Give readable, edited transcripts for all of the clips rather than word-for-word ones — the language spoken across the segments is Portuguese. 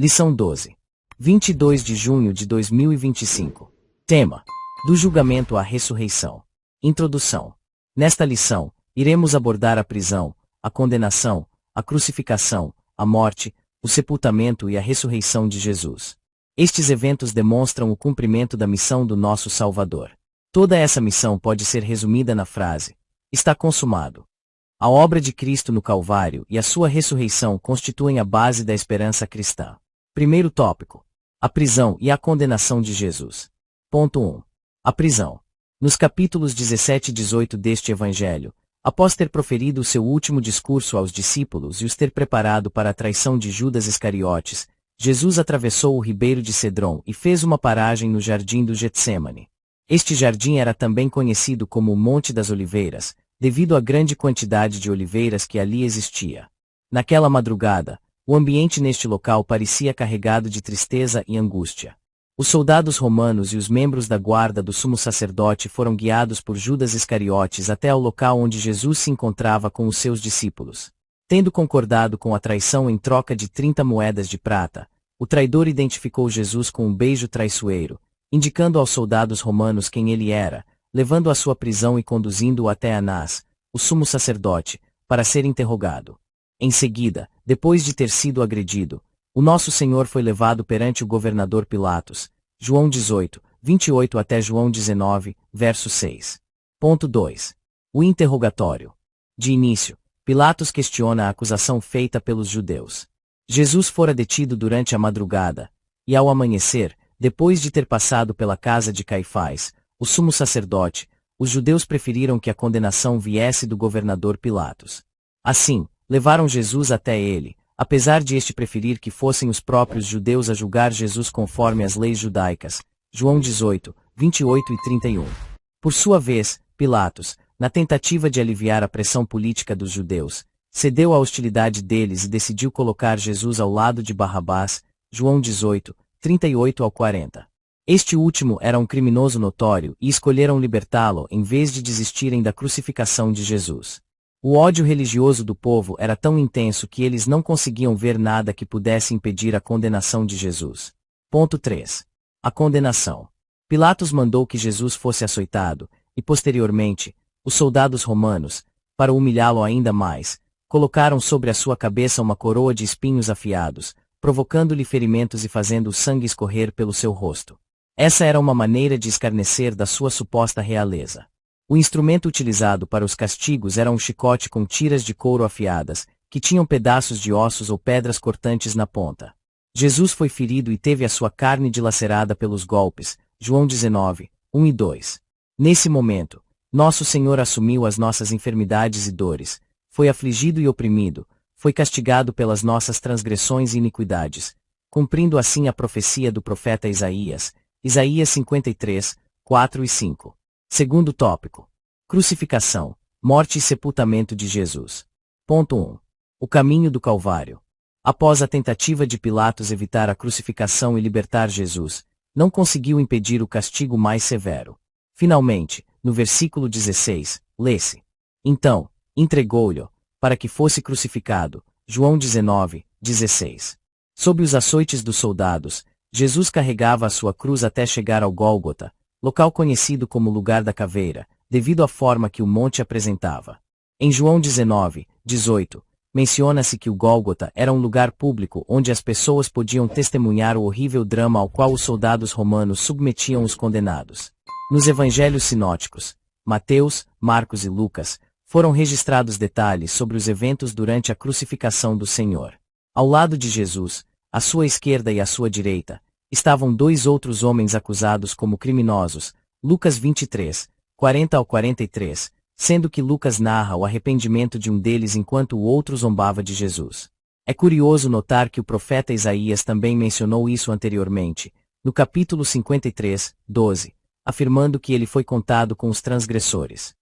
Lição 12. 22 de junho de 2025. Tema: do julgamento à ressurreição. Introdução. Nesta lição, iremos abordar a prisão, a condenação, a crucificação, a morte, o sepultamento e a ressurreição de Jesus. Estes eventos demonstram o cumprimento da missão do nosso Salvador. Toda essa missão pode ser resumida na frase: está consumado. A obra de Cristo no Calvário e a sua ressurreição constituem a base da esperança cristã. Primeiro tópico: a prisão e a condenação de Jesus. Ponto 1. A prisão. Nos capítulos 17 e 18 deste Evangelho, após ter proferido o seu último discurso aos discípulos e os ter preparado para a traição de Judas Iscariotes, Jesus atravessou o ribeiro de Cedron e fez uma paragem no jardim do Getsêmani. Este jardim era também conhecido como o Monte das Oliveiras, devido à grande quantidade de oliveiras que ali existia. Naquela madrugada, o ambiente neste local parecia carregado de tristeza e angústia. Os soldados romanos e os membros da guarda do sumo sacerdote foram guiados por Judas Iscariotes até ao local onde Jesus se encontrava com os seus discípulos. Tendo concordado com a traição em troca de 30 moedas de prata, o traidor identificou Jesus com um beijo traiçoeiro, indicando aos soldados romanos quem ele era, levando à sua prisão e conduzindo-o até Anás, o sumo sacerdote, para ser interrogado. Em seguida, depois de ter sido agredido, o nosso Senhor foi levado perante o governador Pilatos. João 18, 28 até João 19, verso 6. Ponto 2. O interrogatório. De início, Pilatos questiona a acusação feita pelos judeus. Jesus fora detido durante a madrugada, e ao amanhecer, depois de ter passado pela casa de Caifás, o sumo sacerdote, os judeus preferiram que a condenação viesse do governador Pilatos. Assim, levaram Jesus até ele, apesar de este preferir que fossem os próprios judeus a julgar Jesus conforme as leis judaicas. João 18, 28 e 31. Por sua vez, Pilatos, na tentativa de aliviar a pressão política dos judeus, cedeu à hostilidade deles e decidiu colocar Jesus ao lado de Barrabás. João 18, 38 ao 40. Este último era um criminoso notório e escolheram libertá-lo em vez de desistirem da crucificação de Jesus. O ódio religioso do povo era tão intenso que eles não conseguiam ver nada que pudesse impedir a condenação de Jesus. Ponto 3. A condenação. Pilatos mandou que Jesus fosse açoitado, e posteriormente, os soldados romanos, para humilhá-lo ainda mais, colocaram sobre a sua cabeça uma coroa de espinhos afiados, provocando-lhe ferimentos e fazendo o sangue escorrer pelo seu rosto. Essa era uma maneira de escarnecer da sua suposta realeza. O instrumento utilizado para os castigos era um chicote com tiras de couro afiadas, que tinham pedaços de ossos ou pedras cortantes na ponta. Jesus foi ferido e teve a sua carne dilacerada pelos golpes. João 19, 1 e 2. Nesse momento, nosso Senhor assumiu as nossas enfermidades e dores, foi afligido e oprimido, foi castigado pelas nossas transgressões e iniquidades, cumprindo assim a profecia do profeta Isaías. Isaías 53, 4 e 5. Segundo tópico: crucificação, morte e sepultamento de Jesus. Ponto 1. O caminho do Calvário. Após a tentativa de Pilatos evitar a crucificação e libertar Jesus, não conseguiu impedir o castigo mais severo. Finalmente, no versículo 16, lê-se: então, entregou-lhe, para que fosse crucificado. João 19, 16. Sob os açoites dos soldados, Jesus carregava a sua cruz até chegar ao Gólgota, local conhecido como Lugar da Caveira, devido à forma que o monte apresentava. Em João 19, 18, menciona-se que o Gólgota era um lugar público onde as pessoas podiam testemunhar o horrível drama ao qual os soldados romanos submetiam os condenados. Nos evangelhos sinóticos, Mateus, Marcos e Lucas, foram registrados detalhes sobre os eventos durante a crucificação do Senhor. Ao lado de Jesus, à sua esquerda e à sua direita, estavam dois outros homens acusados como criminosos. Lucas 23, 40 ao 43, sendo que Lucas narra o arrependimento de um deles enquanto o outro zombava de Jesus. É curioso notar que o profeta Isaías também mencionou isso anteriormente, no capítulo 53, 12, afirmando que ele foi contado com os transgressores.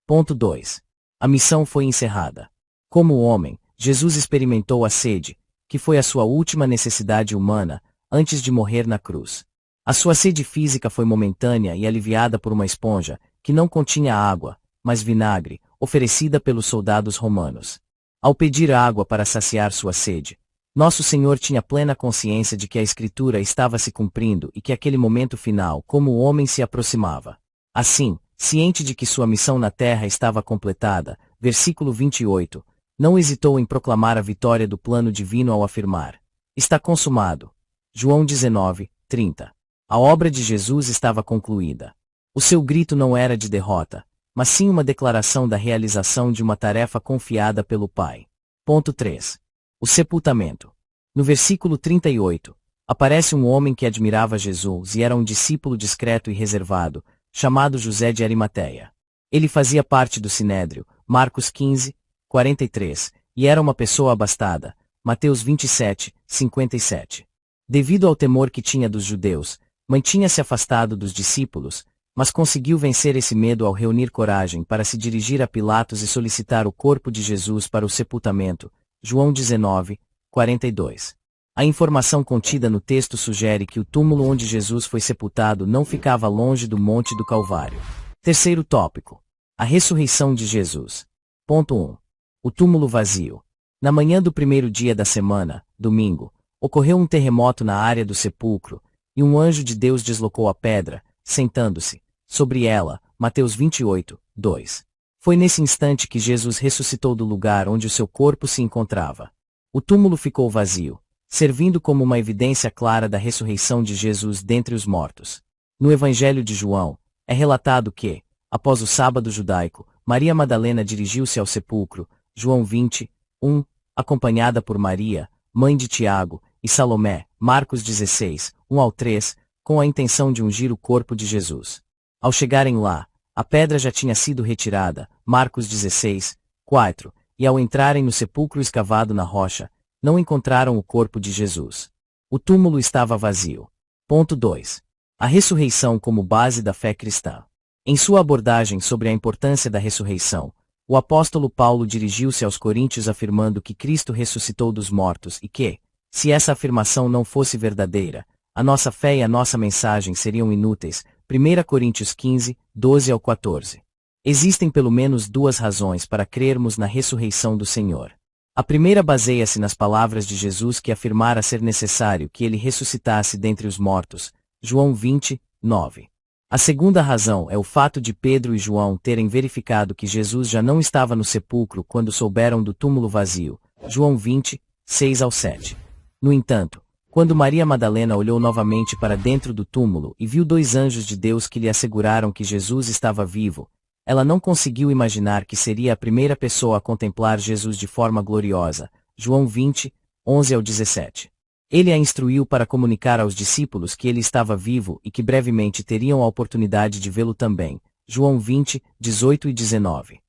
Ponto 2. A missão foi encerrada. Como homem, Jesus experimentou a sede, que foi a sua última necessidade humana, antes de morrer na cruz. A sua sede física foi momentânea e aliviada por uma esponja, que não continha água, mas vinagre, oferecida pelos soldados romanos. Ao pedir água para saciar sua sede, Nosso Senhor tinha plena consciência de que a Escritura estava se cumprindo e que aquele momento final, como o homem, se aproximava. Assim, ciente de que sua missão na terra estava completada, versículo 28, não hesitou em proclamar a vitória do plano divino ao afirmar: está consumado. João 19, 30. A obra de Jesus estava concluída. O seu grito não era de derrota, mas sim uma declaração da realização de uma tarefa confiada pelo Pai. Ponto 3. O sepultamento. No versículo 38, aparece um homem que admirava Jesus e era um discípulo discreto e reservado, chamado José de Arimateia. Ele fazia parte do Sinédrio, Marcos 15, 43, e era uma pessoa abastada, Mateus 27, 57. Devido ao temor que tinha dos judeus, mantinha-se afastado dos discípulos, mas conseguiu vencer esse medo ao reunir coragem para se dirigir a Pilatos e solicitar o corpo de Jesus para o sepultamento, João 19, 42. A informação contida no texto sugere que o túmulo onde Jesus foi sepultado não ficava longe do Monte do Calvário. Terceiro tópico. A ressurreição de Jesus. Ponto 1. O túmulo vazio. Na manhã do primeiro dia da semana, domingo, ocorreu um terremoto na área do sepulcro, e um anjo de Deus deslocou a pedra, sentando-se sobre ela, Mateus 28, 2. Foi nesse instante que Jesus ressuscitou do lugar onde o seu corpo se encontrava. O túmulo ficou vazio, servindo como uma evidência clara da ressurreição de Jesus dentre os mortos. No Evangelho de João, é relatado que, após o sábado judaico, Maria Madalena dirigiu-se ao sepulcro, João 20, 1, acompanhada por Maria, mãe de Tiago, e Salomé, Marcos 16, 1 ao 3, com a intenção de ungir o corpo de Jesus. Ao chegarem lá, a pedra já tinha sido retirada, Marcos 16, 4, e ao entrarem no sepulcro escavado na rocha, não encontraram o corpo de Jesus. O túmulo estava vazio. Ponto 2. A ressurreição como base da fé cristã. Em sua abordagem sobre a importância da ressurreição, o apóstolo Paulo dirigiu-se aos coríntios afirmando que Cristo ressuscitou dos mortos e que, se essa afirmação não fosse verdadeira, a nossa fé e a nossa mensagem seriam inúteis. 1 Coríntios 15, 12 ao 14. Existem pelo menos duas razões para crermos na ressurreição do Senhor. A primeira baseia-se nas palavras de Jesus que afirmara ser necessário que ele ressuscitasse dentre os mortos, João 20, 9. A segunda razão é o fato de Pedro e João terem verificado que Jesus já não estava no sepulcro quando souberam do túmulo vazio, João 20, 6 ao 7. No entanto, quando Maria Madalena olhou novamente para dentro do túmulo e viu dois anjos de Deus que lhe asseguraram que Jesus estava vivo, ela não conseguiu imaginar que seria a primeira pessoa a contemplar Jesus de forma gloriosa, João 20, 11 ao 17. Ele a instruiu para comunicar aos discípulos que ele estava vivo e que brevemente teriam a oportunidade de vê-lo também, João 20, 18 e 19.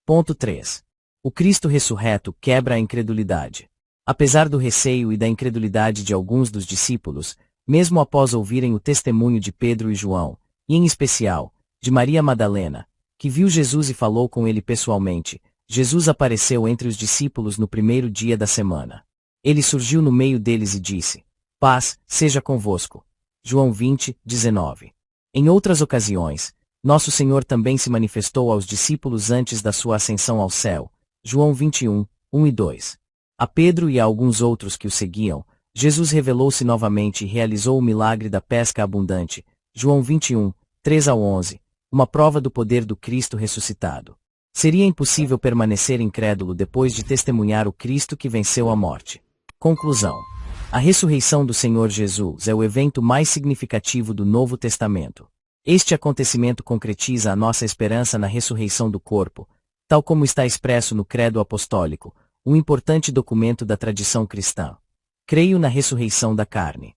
Ponto 3. O Cristo ressurreto quebra a incredulidade. Apesar do receio e da incredulidade de alguns dos discípulos, mesmo após ouvirem o testemunho de Pedro e João, e em especial, de Maria Madalena, que viu Jesus e falou com ele pessoalmente, Jesus apareceu entre os discípulos no primeiro dia da semana. Ele surgiu no meio deles e disse: "Paz seja convosco." João 20, 19. Em outras ocasiões, nosso Senhor também se manifestou aos discípulos antes da sua ascensão ao céu, João 21, 1 e 2. A Pedro e a alguns outros que o seguiam, Jesus revelou-se novamente e realizou o milagre da pesca abundante, João 21, 3 ao 11, uma prova do poder do Cristo ressuscitado. Seria impossível permanecer incrédulo depois de testemunhar o Cristo que venceu a morte. Conclusão. A ressurreição do Senhor Jesus é o evento mais significativo do Novo Testamento. Este acontecimento concretiza a nossa esperança na ressurreição do corpo, tal como está expresso no Credo Apostólico, um importante documento da tradição cristã. Creio na ressurreição da carne.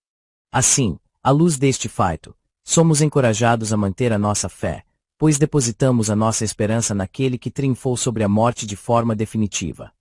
Assim, à luz deste fato, somos encorajados a manter a nossa fé, pois depositamos a nossa esperança naquele que triunfou sobre a morte de forma definitiva.